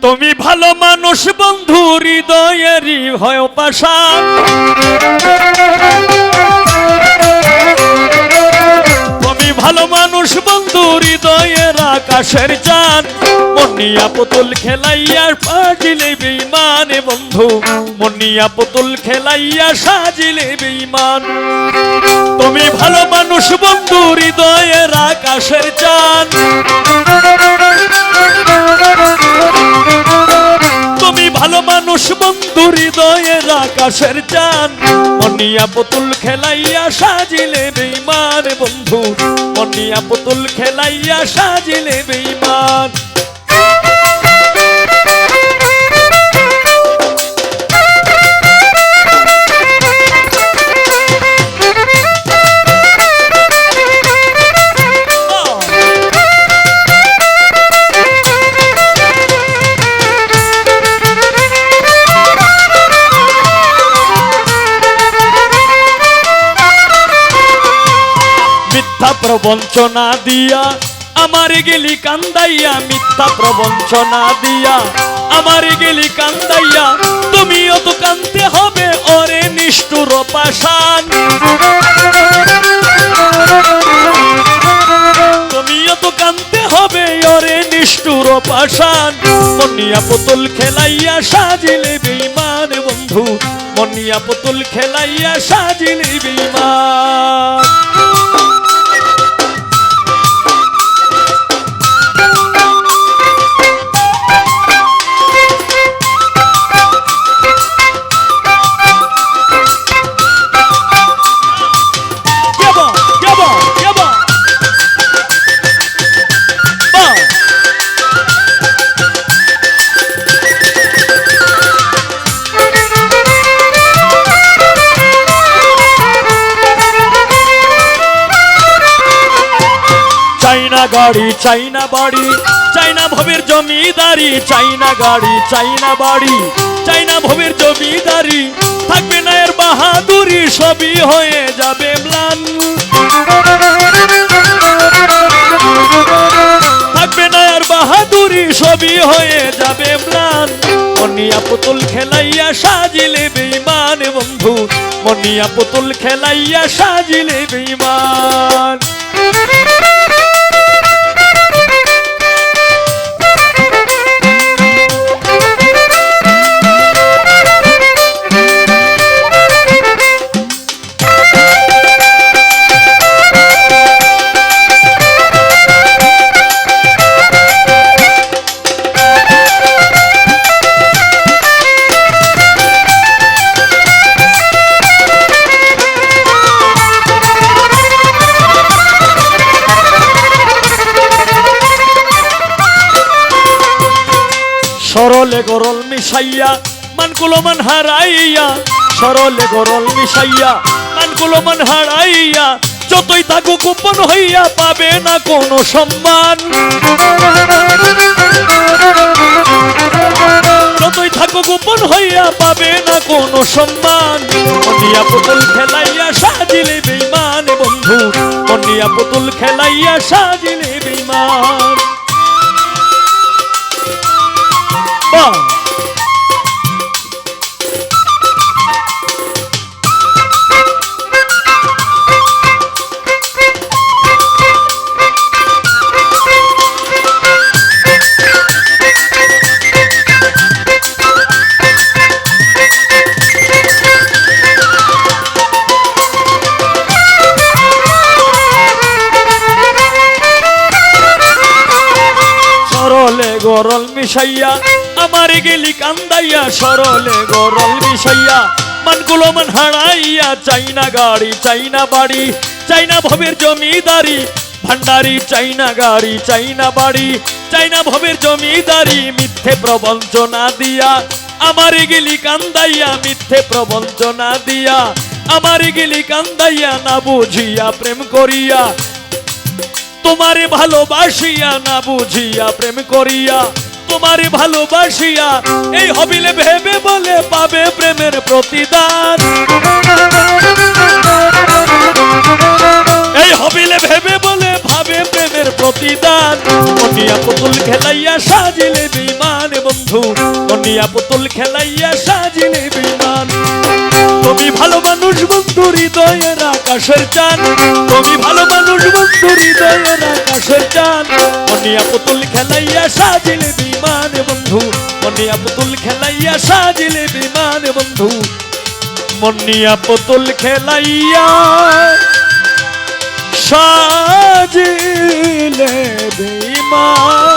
তুমি ভালো মানুষ বন্ধু হৃদয়েরই হয় পাশান তুমি ভালো মানুষ বন্ধু হৃদয়ের আকাশের চাঁদ মনিয়া পুতুল খেলাইয়া সাজিলে বেঈমান বন্ধু মনিয়া পুতুল খেলাইয়া সাজিলে বেঈমান তুমি ভালো মানুষ বন্ধু হৃদয়ের আকাশের চাঁদ তুমি ভালো মানুষ বন্ধু হৃদয়ের আকাশের চাঁদ মনিয়া পুতুল খেলাইয়া সাজিলে বেঈমান বন্ধু মনিয়া পুতুল খেলাইয়া সাজিলে বেঈমান প্রবঞ্চনা দিয়া আমার গেলি কান্দাইয়া মিথ্যা প্রবঞ্চনা দিয়া আমার গেলি কান্দাইয়া তুমিও তো কান্দতে হবে ওরে নিষ্ঠুর পাষাণ তুমিও তো কান্দতে হবে ওরে নিষ্ঠুর পাষাণ মনিয়া পুতুল খেলাইয়া সাজিলে বেঈমান বন্ধু মনিয়া পুতুল খেলাইয়া সাজিলে বেঈমান চাইনা গাড়ি চাইনা বাড়ি চাইনা ভবের জমিদারি চাইনা গাড়ি চাইনা বাড়ি চাইনা ভবের জমিদারি থাকবে না এর বাহাদুরি সবই হয়ে যাবে ম্লান থাকবে না এর বাহাদুরি সবই হয়ে যাবে ম্লান মনিয়া পুতুল খেলাইয়া সাজিলে বেঈমান বন্ধু মনিয়া পুতুল খেলাইয়া সাজিলে বেঈমান সরলে গরল মিশাইয়া মানগুলো মান হারাইয়া সরলে গরল মিশাইয়া মানগুলো মান হারাইয়া যতই থাকো গোপন হইয়া পাবে না কোনো সম্মান যতই থাকো গোপন হইয়া পাবে না কোনো সম্মান মনিয়া পুতুল খেলাইয়া সাজিলে বেঈমান বন্ধু মনিয়া পুতুল খেলাইয়া সাজিলে বেঈমান গরল মিশাইয়া আমার গেলি কান্দাইয়া সরলে গরল মিশাইয়া মানগুলো মান হারাইয়া চাইনা গাড়ি চাইনা বাড়ি চাইনা ভবের জমিদারি ভান্ডারি চাইনা গাড়ি চাইনা বাড়ি চাইনা ভবের জমিদারি মিথ্যে প্রবঞ্চনা দিয়া আমার গেলি কান্দাইয়া মিথ্যে প্রবঞ্চনা দিয়া আমার গেলি কান্দাইয়া না বুঝিয়া প্রেম করিয়া তোমারে ভালোবাসিয়া না বুঝিয়া প্রেম করিয়া তোমারে ভালোবাসিয়া এই হবিলে ভেবে বলে পাবে প্রেমের প্রতিদান এই হবিলে ভেবে বলে ভাবে প্রেমের প্রতিদান প্রতিদান মনিয়া পুতুল খেলাইয়া সাজিলে বেঈমান বন্ধু মনিয়া পুতুল খেলাইয়া সাজিলে বেঈমান তুমি ভালো মানুষ বন্ধু হৃদয়ের আকাশের চান তুমি ভালো মানুষ বন্ধু হৃদয়ের আকাশের চান মনিয়া পুতুল খেলাইয়া সাজিলে বেঈমান বন্ধু মনিয়া পুতুল খেলাইয়া সাজিলে বেঈমান বন্ধু মনিয়া পুতুল খেলাইয়া সাজিলে বেঈমান